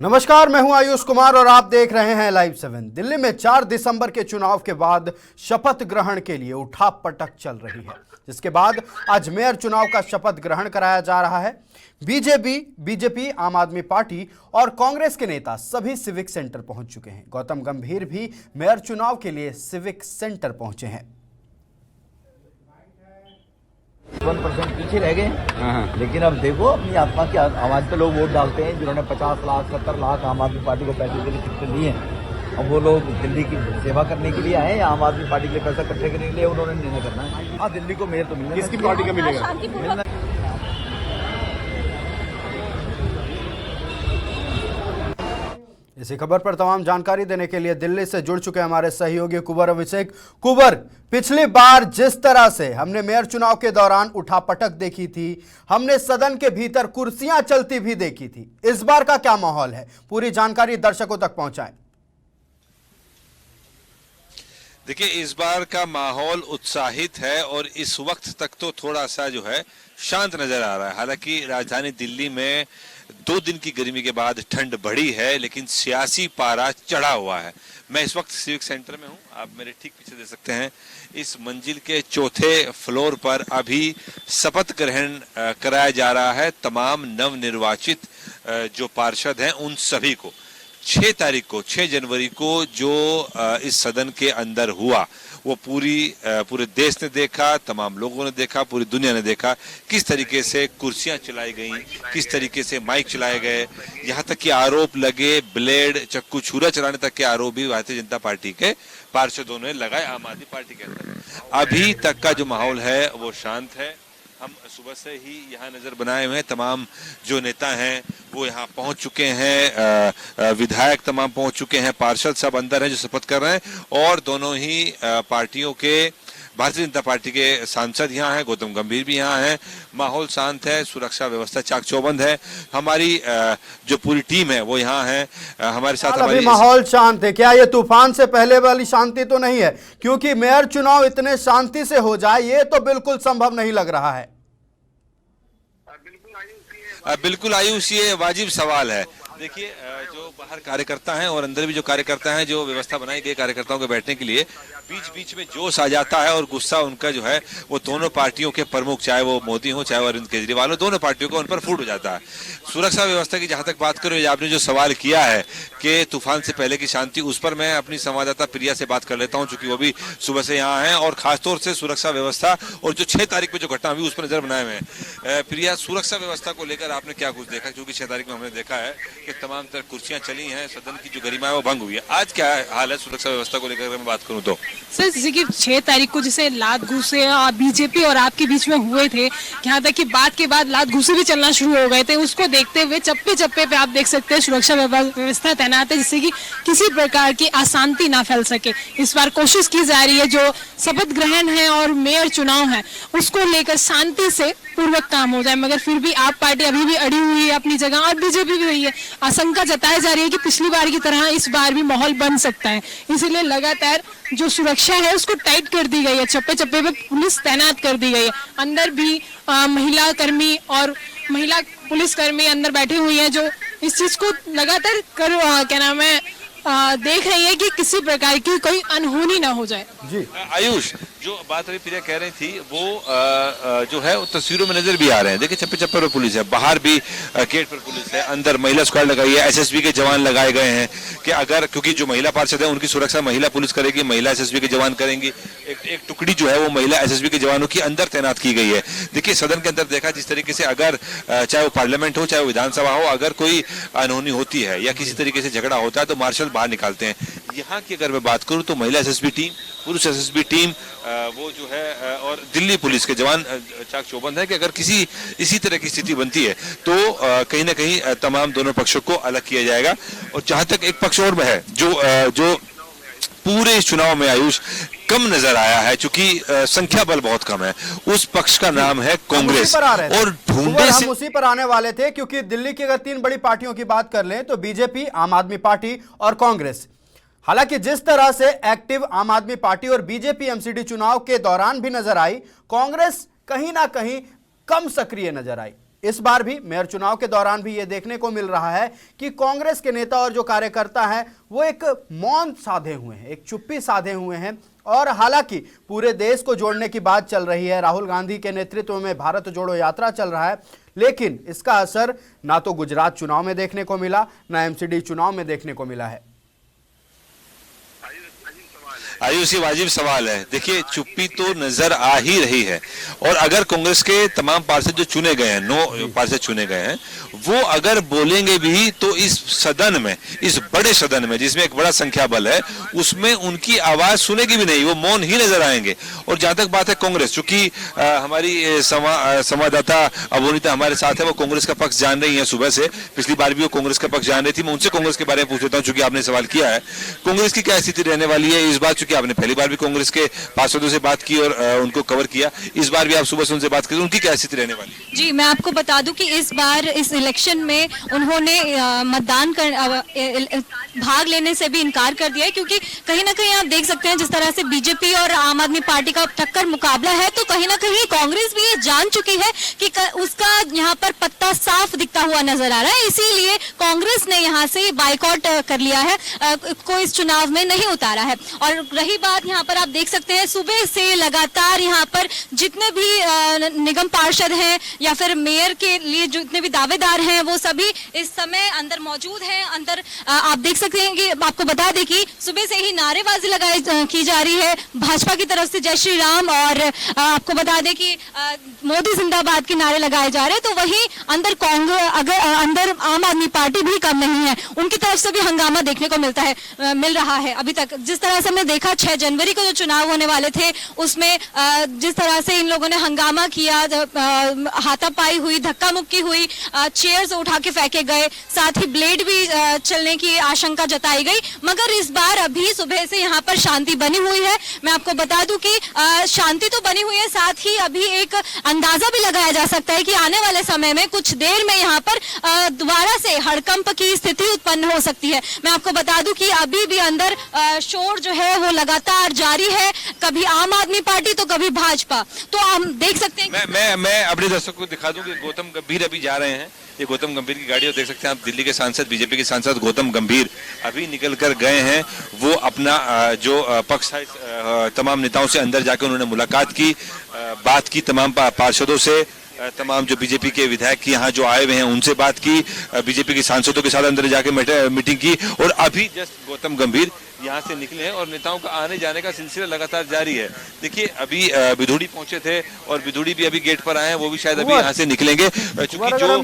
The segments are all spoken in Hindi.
नमस्कार, मैं हूं आयुष कुमार और आप देख रहे हैं लाइव 7। दिल्ली में 4 दिसंबर के चुनाव के बाद शपथ ग्रहण के लिए उठापटक चल रही है, जिसके बाद आज मेयर चुनाव का शपथ ग्रहण कराया जा रहा है। बीजेपी, आम आदमी पार्टी और कांग्रेस के नेता सभी सिविक सेंटर पहुंच चुके हैं। गौतम गंभीर भी मेयर चुनाव के लिए सिविक सेंटर पहुंचे हैं। 1% पीछे रह गए, लेकिन अब देखो अपनी आत्मा की आवाज पे लोग वोट डालते हैं। जिन्होंने 50 लाख 70 लाख आम आदमी पार्टी को पैसे के लिए कितने लिए हैं, अब वो लोग दिल्ली की सेवा करने के लिए आए या आम आदमी पार्टी के लिए पैसा इकट्ठे करने के लिए उन्होंने निर्णय करना है। हाँ, दिल्ली को मेयर तो मिलेगा। किसकी पार्टी का मिलेगा? इसी खबर पर तमाम जानकारी देने के लिए दिल्ली से जुड़ चुके हमारे सहयोगी कुंवर अभिषेक। कुंवर, पिछली बार जिस तरह से हमने मेयर चुनाव के दौरान उठापटक देखी थी, हमने सदन के भीतर कुर्सियां चलती भी देखी थी, इस बार का क्या माहौल है? पूरी जानकारी दर्शकों तक पहुंचाएं। देखिए, इस बार का माहौल उत्साहित है और इस वक्त तक तो थोड़ा सा जो है शांत नजर आ रहा है। हालांकि राजधानी दिल्ली में 2 दिन की गर्मी के बाद ठंड बढ़ी है, लेकिन सियासी पारा चढ़ा हुआ है। मैं इस वक्त सिविक सेंटर में हूं, आप मेरे ठीक पीछे देख सकते हैं। इस मंजिल के 4थे फ्लोर पर अभी शपथ ग्रहण कराया जा रहा है तमाम नवनिर्वाचित जो पार्षद हैं उन सभी को। 6 जनवरी को जो इस सदन के अंदर हुआ वो पूरे देश ने देखा, तमाम लोगों ने देखा, पूरी दुनिया ने देखा किस तरीके से कुर्सियां चलाई गई, किस तरीके से माइक चलाए गए, यहाँ तक कि आरोप लगे, ब्लेड चक्कू छुरा चलाने तक के आरोप भी भारतीय जनता पार्टी के पार्षदों ने लगाए आम आदमी पार्टी के अंदर। अभी तक का जो माहौल है वो शांत है। हम सुबह से ही यहाँ नजर बनाए हुए हैं, तमाम जो नेता हैं वो यहाँ पहुंच चुके हैं, विधायक तमाम पहुंच चुके हैं, पार्षद सब अंदर हैं जो शपथ कर रहे हैं और दोनों ही पार्टियों के भारतीय जनता पार्टी के सांसद यहाँ हैं, गौतम गंभीर भी यहाँ हैं। माहौल शांत है, सुरक्षा व्यवस्था चाक चौबंद है। हमारी जो पूरी टीम है वो यहाँ है हमारे साथ। अभी माहौल शांत है, क्या ये तूफान से पहले वाली शांति तो नहीं है? क्योंकि मेयर चुनाव इतने शांति से हो जाए ये तो बिल्कुल संभव नहीं लग रहा है। बिल्कुल आयुष, ये वाजिब सवाल है। देखिए, जो बाहर कार्यकर्ता हैं और अंदर भी जो कार्यकर्ता हैं, जो व्यवस्था बनाई गई कार्यकर्ताओं के बैठने के लिए, बीच बीच में जोश आ जाता है और गुस्सा उनका जो है वो दोनों पार्टियों के प्रमुख, चाहे वो मोदी हो चाहे वो अरविंद केजरीवाल हो, दोनों पार्टियों को उन पर फूट हो जाता है। सुरक्षा व्यवस्था की जहां तक बात करो, आपने जो सवाल किया है कि तूफान से पहले की शांति, उस पर मैं अपनी संवाददाता प्रिया से बात कर लेता हूं, चूंकि वो भी सुबह से यहाँ है और खासतौर से सुरक्षा व्यवस्था और जो 6 तारीख में जो घटना हुई उस पर नजर बनाए हुए हैं। प्रिया, सुरक्षा व्यवस्था को लेकर आपने क्या कुछ देखा? क्योंकि 6 तारीख में हमने देखा है कि तमाम तरह कुर्सियां चली हैं, सदन की जो गरिमा है वो भंग हुई है। आज क्या हाल है सुरक्षा व्यवस्था को लेकर मैं बात करूं तो? सर, जैसे कि 6 तारीख को जैसे लात घूसे बीजेपी और आपके बीच में हुए थे, यहाँ तक कि बात के बाद लात घूसे भी चलना शुरू हो गए थे, उसको देखते हुए चप्पे चप्पे पे आप देख सकते हैं सुरक्षा व्यवस्था तैनात है, जिससे कि किसी प्रकार की अशांति ना फैल सके। इस बार कोशिश की जा रही है जो शपथ ग्रहण है और मेयर चुनाव है उसको लेकर शांति से पूर्वक काम हो जाए, मगर फिर भी आप पार्टी अभी भी अड़ी हुई है अपनी जगह और बीजेपी भी वही है। आशंका जताई जा रही है कि पिछली बार की तरह इस बार भी माहौल बन सकता है, इसीलिए लगातार जो सुरक्षा है उसको टाइट कर दी गई है, चप्पे चप्पे पे पुलिस तैनात कर दी गई है। अंदर भी महिला कर्मी और महिला पुलिसकर्मी अंदर बैठी हुई है जो इस चीज को लगातार देख रही है कि किसी प्रकार की कोई अनहोनी ना हो जाए। जी आयुष, जो बात अभी प्रिया कह रही थी वो जो है वो तस्वीरों में नजर भी आ रहे हैं। देखिए, चप्पे चप्पे पर पुलिस है, बाहर भी गेट पर पुलिस है, अंदर महिला स्क्वाड लगाई है, एसएसबी के जवान लगाए गए हैं कि अगर, क्योंकि जो महिला पार्षद है उनकी सुरक्षा महिला पुलिस करेगी, महिला एसएसबी के जवान करेंगी। एक टुकड़ी जो है वो महिला एसएसबी के जवानों की अंदर तैनात की गई है। देखिए, सदन के अंदर देखा जिस तरीके से, अगर चाहे वो पार्लियामेंट हो चाहे वो विधानसभा हो, अगर कोई अनहोनी होती है या किसी तरीके से झगड़ा होता है तो मार्शल बाहर निकालते हैं। यहाँ की अगर मैं बात करूं तो महिला एसएसबी टीम, पुरुष एसएसबी टीम वो जो है और दिल्ली पुलिस के जवान चाक चौबंद है कि अगर किसी इसी तरह की स्थिति बनती है तो कहीं ना कहीं तमाम दोनों पक्षों को अलग किया जाएगा। और जहां तक एक पक्ष और में है जो पूरे इस चुनाव में आयुष कम नजर आया है, चूंकि संख्या बल बहुत कम है, उस पक्ष का नाम है कांग्रेस। और ढूंढने से हम उसी पर आने वाले थे, क्योंकि दिल्ली की अगर 3 बड़ी पार्टियों की बात कर लें तो बीजेपी, आम आदमी पार्टी और कांग्रेस। हालांकि जिस तरह से एक्टिव आम आदमी पार्टी और बीजेपी एमसीडी चुनाव के दौरान भी नजर आई, कांग्रेस कहीं ना कहीं कम सक्रिय नजर आई। इस बार भी मेयर चुनाव के दौरान भी यह देखने को मिल रहा है कि कांग्रेस के नेता और जो कार्यकर्ता हैं वो एक मौन साधे हुए हैं, एक चुप्पी साधे हुए हैं। और हालांकि पूरे देश को जोड़ने की बात चल रही है, राहुल गांधी के नेतृत्व में भारत जोड़ो यात्रा चल रहा है, लेकिन इसका असर ना तो गुजरात चुनाव में देखने को मिला, ना एमसीडी चुनाव में देखने को मिला है। आयुषी वाजिब सवाल है। देखिए, चुप्पी तो नजर आ ही रही है, और अगर कांग्रेस के तमाम पार्षद जो चुने गए हैं, 9 पार्षद चुने गए हैं, वो अगर बोलेंगे भी तो इस सदन में, इस बड़े सदन में जिसमें एक बड़ा संख्या बल है, उसमें उनकी आवाज सुनेगी भी नहीं, वो मौन ही नजर आएंगे। और जहां तक बात है कांग्रेस, चूंकि हमारी संवाददाता अवनीता हमारे साथ है, वो कांग्रेस का पक्ष जान रही है सुबह से, पिछली बार भी वो कांग्रेस का पक्ष जान रही थी। मैं उनसे कांग्रेस के बारे में पूछ लेता हूँ, चूंकि आपने सवाल किया है। कांग्रेस की क्या स्थिति रहने वाली है इस बार, कि आपने पहली बार भी कांग्रेस के पार्षदों से बात की और उनको कवर किया, इस बार भी आप सुबह से उनसे बात करें, उनकी क्या स्थिति रहने वाली है? जी, मैं आपको बता दूं कि इस बार इस इलेक्शन में उन्होंने मतदान कर भाग लेने से भी इनकार कर दिया है, क्योंकि कहीं ना कहीं आप देख सकते हैं जिस तरह से बीजेपी और आम आदमी पार्टी का टक्कर मुकाबला है, तो कहीं ना कहीं कांग्रेस भी ये जान चुकी है कि उसका यहाँ पर पत्ता साफ दिखता हुआ नजर आ रहा है। इसीलिए कांग्रेस ने यहाँ से बाइकआउट कर लिया है, कोई इस चुनाव में नहीं उतारा है। और रही बात, यहाँ पर आप देख सकते हैं सुबह से लगातार यहाँ पर जितने भी निगम पार्षद हैं या फिर मेयर के लिए जितने भी दावेदार हैं, वो सभी इस समय अंदर मौजूद हैं। अंदर आप देख सकते हैं कि आपको बता दें कि सुबह से ही नारेबाजी की जा रही है भाजपा की तरफ से, जय श्री राम, और आपको बता दें कि मोदी जिंदाबाद के नारे लगाए जा रहे हैं। तो वहीं अंदर कांग्रेस, अंदर आम आदमी पार्टी भी कम नहीं है, उनकी तरफ से भी हंगामा देखने को मिल रहा है। अभी तक जिस तरह से हमने देखा 6 जनवरी को जो चुनाव होने वाले थे, उसमें जिस तरह से इन लोगों ने हंगामा किया, हाथापाई हुई, धक्का मुक्की हुई, चेयर्स उठा के फेंके गए, साथ ही ब्लेड भी चलने की आशंका जताई गई। मगर इस बार अभी सुबह से यहाँ पर शांति बनी हुई है। मैं आपको बता दूं कि शांति तो बनी हुई है, साथ ही अभी एक अंदाजा भी लगाया जा सकता है कि आने वाले समय में कुछ देर में यहाँ पर दोबारा से हड़कंप की स्थिति उत्पन्न हो सकती है। मैं आपको बता दूं कि अभी भी अंदर शोर जो है वो लगातार जारी है, कभी आम आदमी पार्टी तो कभी भाजपा। तो हम देख सकते हैं मैं अपने दर्शकों को दिखा दूं कि गौतम गंभीर अभी जा रहे हैं, ये गौतम गंभीर की गाड़ी, और देख सकते हैं आप दिल्ली के सांसद, बीजेपी के सांसद गौतम गंभीर अभी निकल कर गए हैं। वो अपना जो पक्ष है तमाम नेताओं से अंदर जाकर उन्होंने मुलाकात की, बात की तमाम पार्षदों से, तमाम जो बीजेपी के विधायक यहाँ जो आए हुए हैं उनसे बात की, बीजेपी के सांसदों के साथ अंदर जाके मीटिंग की, और अभी जस्ट गौतम गंभीर यहाँ से निकले हैं और नेताओं का आने जाने का सिलसिला लगातार जारी है। देखिए, अभी बिधूड़ी पहुंचे थे और बिधूड़ी भी अभी गेट पर आए हैं, वो भी शायद अभी यहाँ से निकलेंगे, चूंकि जो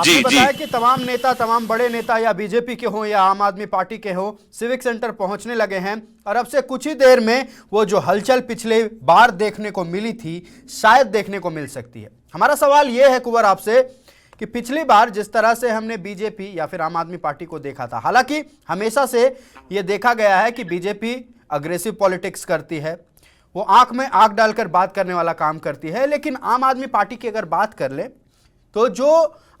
जी कि तमाम नेता, तमाम बड़े नेता या बीजेपी के हो या आम आदमी पार्टी के हो, सिविक सेंटर पहुंचने लगे हैं, और अब से कुछ ही देर में वो जो हलचल पिछले बार देखने को मिली थी शायद देखने को मिल सकती है। हमारा सवाल यह है कुंवर आपसे कि पिछली बार जिस तरह से हमने बीजेपी या फिर आम आदमी पार्टी को देखा था, हालांकि हमेशा से यह देखा गया है कि बीजेपी अग्रेसिव पॉलिटिक्स करती है, वो आंख में आंख डालकर बात करने वाला काम करती है, लेकिन आम आदमी पार्टी की अगर बात कर ले तो जो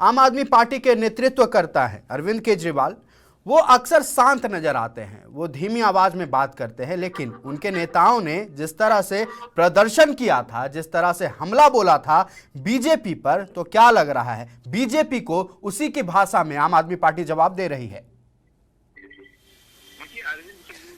आम आदमी पार्टी के नेतृत्व करता है अरविंद केजरीवाल, वो अक्सर शांत नजर आते हैं, वो धीमी आवाज में बात करते हैं, लेकिन उनके नेताओं ने जिस तरह से प्रदर्शन किया था, जिस तरह से हमला बोला था बीजेपी पर, तो क्या लग रहा है बीजेपी को उसी की भाषा में आम आदमी पार्टी जवाब दे रही है?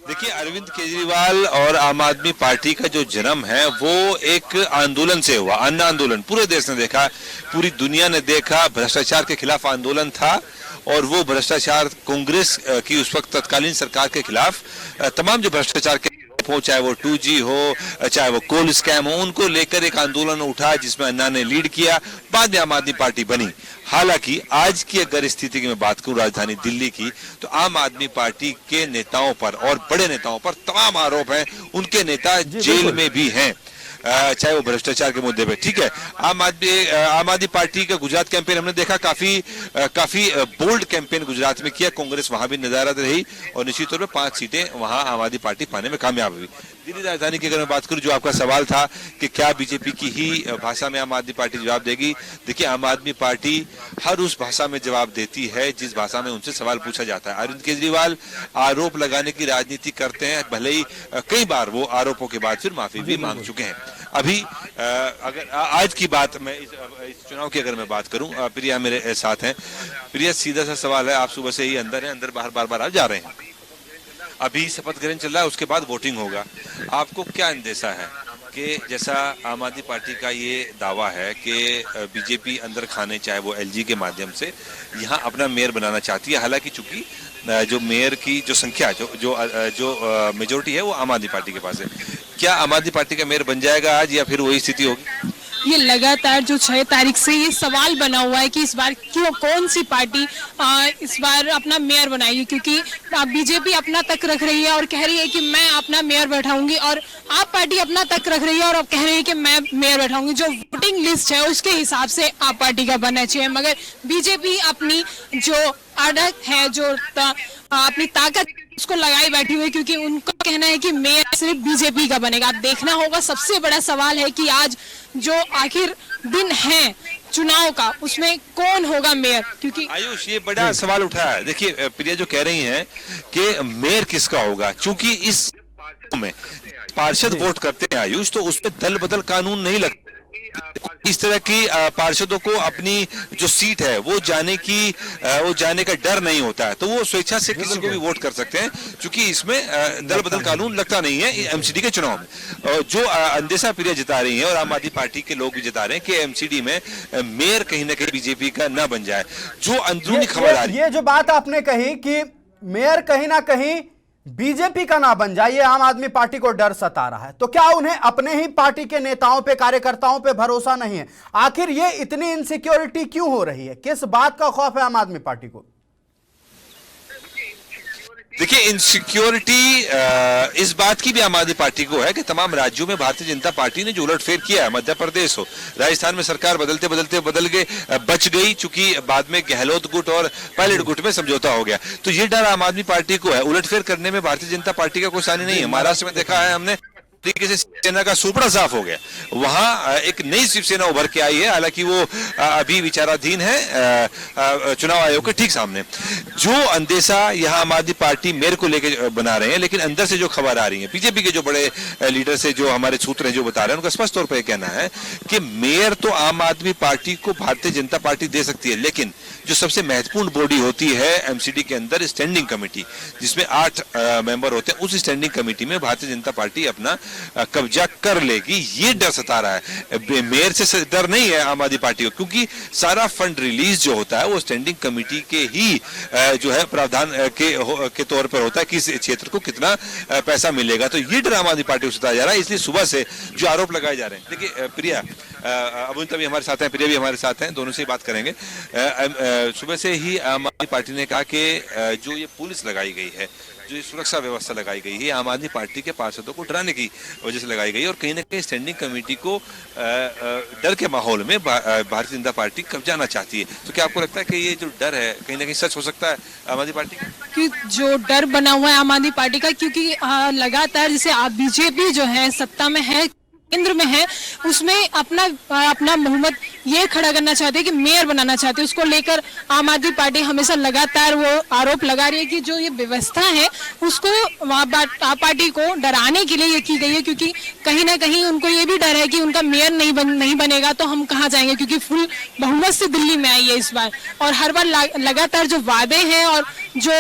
देखिए, अरविंद केजरीवाल और आम आदमी पार्टी का जो जन्म है वो एक आंदोलन से हुआ, अन्न आंदोलन। पूरे देश ने देखा, पूरी दुनिया ने देखा, भ्रष्टाचार के खिलाफ आंदोलन था, और वो भ्रष्टाचार कांग्रेस की उस वक्त तत्कालीन सरकार के खिलाफ तमाम जो भ्रष्टाचार के चाहे वो 2G हो, चाहे वो कोल स्कैम हो, उनको लेकर एक आंदोलन उठा जिसमें अन्ना ने लीड किया, बाद में आम आदमी पार्टी बनी। हालांकि आज की अगर स्थिति की मैं बात करूं राजधानी दिल्ली की, तो आम आदमी पार्टी के नेताओं पर और बड़े नेताओं पर तमाम आरोप हैं, उनके नेता जेल में भी हैं, चाहे वो भ्रष्टाचार के मुद्दे पे। ठीक है, आम आदमी पार्टी का गुजरात कैंपेन हमने देखा, काफी बोल्ड कैंपेन गुजरात में किया, कांग्रेस वहां भी नदारद रही और निश्चित तौर पे 5 सीटें वहां आम आदमी पार्टी पाने में कामयाब हुई। दिल्ली राजधानी की अगर मैं बात करूं, जो आपका सवाल था कि क्या बीजेपी की ही भाषा में आम आदमी पार्टी जवाब देगी, देखिए, आम आदमी पार्टी हर उस भाषा में जवाब देती है जिस भाषा में उनसे सवाल पूछा जाता है। अरविंद केजरीवाल आरोप लगाने की राजनीति करते हैं, भले ही कई बार वो आरोपों के बाद फिर माफी भी मांग चुके हैं। अभी अगर आज की बात मैं इस चुनाव की अगर मैं बात करूं, प्रिया मेरे साथ हैं। प्रिया, सीधा सा सवाल है, आप सुबह से ही अंदर हैं, अंदर बाहर बार बार आप जा रहे हैं, अभी शपथ ग्रहण चल रहा है, उसके बाद वोटिंग होगा, आपको क्या अंदेशा है कि जैसा आम आदमी पार्टी का ये दावा है कि बीजेपी अंदर खाने, चाहे वो एलजी के माध्यम से, यहाँ अपना मेयर बनाना चाहती है, हालांकि चूंकि जो मेयर की जो संख्या जो मेजोरिटी है वो आम आदमी पार्टी के पास है, क्या आम आदमी पार्टी का मेयर बन जाएगा आज या फिर वही स्थिति होगी? ये लगातार जो 6 तारीख से ये सवाल बना हुआ है कि इस बार क्यों कौन सी पार्टी इस बार अपना मेयर बनाएगी, क्योंकि बीजेपी अपना तक रख रही है और कह रही है कि मैं अपना मेयर बैठाऊंगी, और आप पार्टी अपना तक रख रही है और अब कह रही है कि मैं मेयर बैठाऊंगी। जो वोटिंग लिस्ट है उसके हिसाब से आप पार्टी का बनना चाहिए, मगर बीजेपी अपनी जो अड़क है, जो अपनी ताकत उसको लगाई बैठी हुई, क्योंकि उनका कहना है कि मेयर सिर्फ बीजेपी का बनेगा। अब देखना होगा, सबसे बड़ा सवाल है कि आज जो आखिर दिन है चुनाव का, उसमें कौन होगा मेयर, क्योंकि आयुष ये बड़ा सवाल उठा है। देखिए प्रिया जो कह रही हैं कि मेयर किसका होगा, चूंकि इस में पार्षद वोट करते हैं आयुष, तो उस पर दल बदल कानून नहीं लगता। इस तरह की पार्षदों को अपनी जो सीट है वो जाने का डर नहीं होता है, तो वो स्वेच्छा से किसी को भी वोट कर सकते हैं, क्योंकि इसमें दल बदल कानून लगता नहीं है एमसीडी के चुनाव में। जो अंदेशा प्रिया जता रही है और आम आदमी पार्टी के लोग भी जता रहे हैं कि एमसीडी में मेयर कहीं ना कहीं बीजेपी का न बन जाए। जो अंदरूनी खबर आ रही है, ये जो बात आपने कही कि मेयर कहीं ना कहीं बीजेपी का ना बन जाए, ये आम आदमी पार्टी को डर सता रहा है, तो क्या उन्हें अपने ही पार्टी के नेताओं पे, कार्यकर्ताओं पे भरोसा नहीं है? आखिर ये इतनी इनसिक्योरिटी क्यों हो रही है? किस बात का खौफ है आम आदमी पार्टी को? देखिए इनसिक्योरिटी इस बात की भी आम आदमी पार्टी को है कि तमाम राज्यों में भारतीय जनता पार्टी ने जो उलटफेर किया है, मध्य प्रदेश हो, राजस्थान में सरकार बदलते बदलते बदल गए, बच गई, चूंकि बाद में गहलोत गुट और पायलट गुट में समझौता हो गया, तो ये डर आम आदमी पार्टी को है। उलटफेर करने में भारतीय जनता पार्टी का कोई सानी नहीं है। महाराष्ट्र में देखा है हमने तरीके से शिवसेना का सुपड़ा साफ हो गया, वहां एक नई शिवसेना उभर के आई है, हालांकि वो अभी विचाराधीन है चुनाव आयोग के ठीक सामने। जो अंदेशा यहाँ आम आदमी पार्टी मेयर को लेकर बना रहे हैं, लेकिन अंदर से जो खबर आ रही है, बीजेपी के जो बड़े लीडर से जो हमारे सूत्र हैं जो बता रहे हैं, उनका स्पष्ट तौर पर यह कहना है कि मेयर तो आम आदमी पार्टी को भारतीय जनता पार्टी दे सकती है, लेकिन जो सबसे महत्वपूर्ण बॉडी होती है एमसीडी के अंदर, स्टैंडिंग कमेटी, जिसमें 8 मेंबर होते हैं, उस स्टैंडिंग कमेटी में भारतीय जनता पार्टी अपना कब्जा कर लेगी। ये डर सता रहा है। मेयर से डर नहीं है आम आदमी पार्टी को, क्योंकि सारा फंड रिलीज जो होता है वो स्टैंडिंग कमेटी के ही जो है प्रावधान के तौर पर होता है कि इस क्षेत्र को कितना पैसा मिलेगा। तो ये डर आम आदमी पार्टी को सताया जा रहा है, इसलिए सुबह से जो आरोप लगाए जा रहे हैं। देखिए प्रिया अबुंता भी हमारे साथ हैं, प्रिया भी हमारे साथ हैं, दोनों से बात करेंगे। सुबह से ही आम आदमी पार्टी ने कहा कि जो ये पुलिस लगाई गई है, जो ये सुरक्षा व्यवस्था लगाई गई है, आम आदमी पार्टी के पार्षदों को डराने की वजह से लगाई गई है, और कहीं ना कहीं स्टैंडिंग कमेटी को डर के माहौल में भारतीय जनता पार्टी कब्जाना चाहती है। तो क्या आपको लगता है कि ये जो डर है कहीं ना कहीं सच हो सकता है आम आदमी पार्टी का? कि जो डर बना हुआ है आम आदमी पार्टी का, क्योंकि लगातार जैसे बीजेपी जो है सत्ता में है, केंद्र में है, उसमें अपना बहुमत ये खड़ा करना चाहते हैं कि मेयर बनाना चाहते हैं। उसको लेकर आम आदमी पार्टी हमेशा लगातार वो आरोप लगा रही है कि जो ये व्यवस्था है उसको पार्टी को डराने के लिए ये की गई है, क्योंकि कहीं ना कहीं उनको ये भी डर है कि उनका मेयर नहीं बनेगा तो हम कहाँ जाएंगे, क्योंकि फुल बहुमत से दिल्ली में आई है इस बार, और हर बार लगातार जो वादे हैं और जो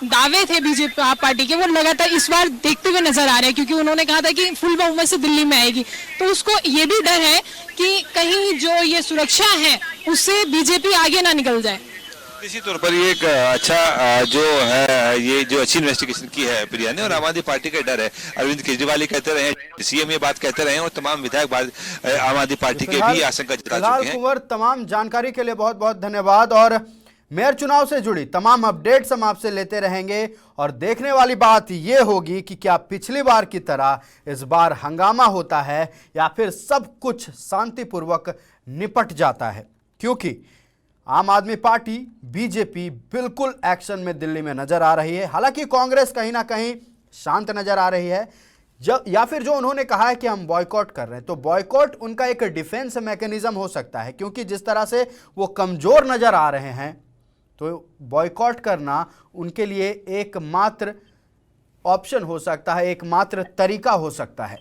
दावे थे बीजेपी पार्टी के, वो लगातार इस बार देखते हुए नजर आ रहे हैं, क्योंकि उन्होंने कहा था कि फुल बहुमत से दिल्ली में आएगी, तो उसको ये भी डर है कि कहीं जो ये सुरक्षा है उससे बीजेपी आगे ना निकल जाए। इसी तौर पर ये एक अच्छा जो है, ये जो अच्छी इन्वेस्टिगेशन की है प्रिया ने, और आम आदमी पार्टी का डर है। अरविंद केजरीवाल ही कहते रहे, सीएम ये बात कहते रहे, और तमाम विधायक आम आदमी पार्टी के भी आशंका जता चुके हैं। कुंवर, तमाम जानकारी के लिए बहुत बहुत धन्यवाद, और मेयर चुनाव से जुड़ी तमाम अपडेट्स हम आपसे लेते रहेंगे, और देखने वाली बात यह होगी कि क्या पिछली बार की तरह इस बार हंगामा होता है या फिर सब कुछ शांतिपूर्वक निपट जाता है, क्योंकि आम आदमी पार्टी, बीजेपी बिल्कुल एक्शन में दिल्ली में नजर आ रही है। हालांकि कांग्रेस कहीं ना कहीं शांत नजर आ रही है, या फिर जो उन्होंने कहा है कि हम बॉयकॉट कर रहे हैं, तो बॉयकॉट उनका एक डिफेंस मैकेनिज्म हो सकता है, क्योंकि जिस तरह से वो कमजोर नजर आ रहे हैं, तो बॉयकॉट करना उनके लिए एकमात्र ऑप्शन हो सकता है, एकमात्र तरीका हो सकता है।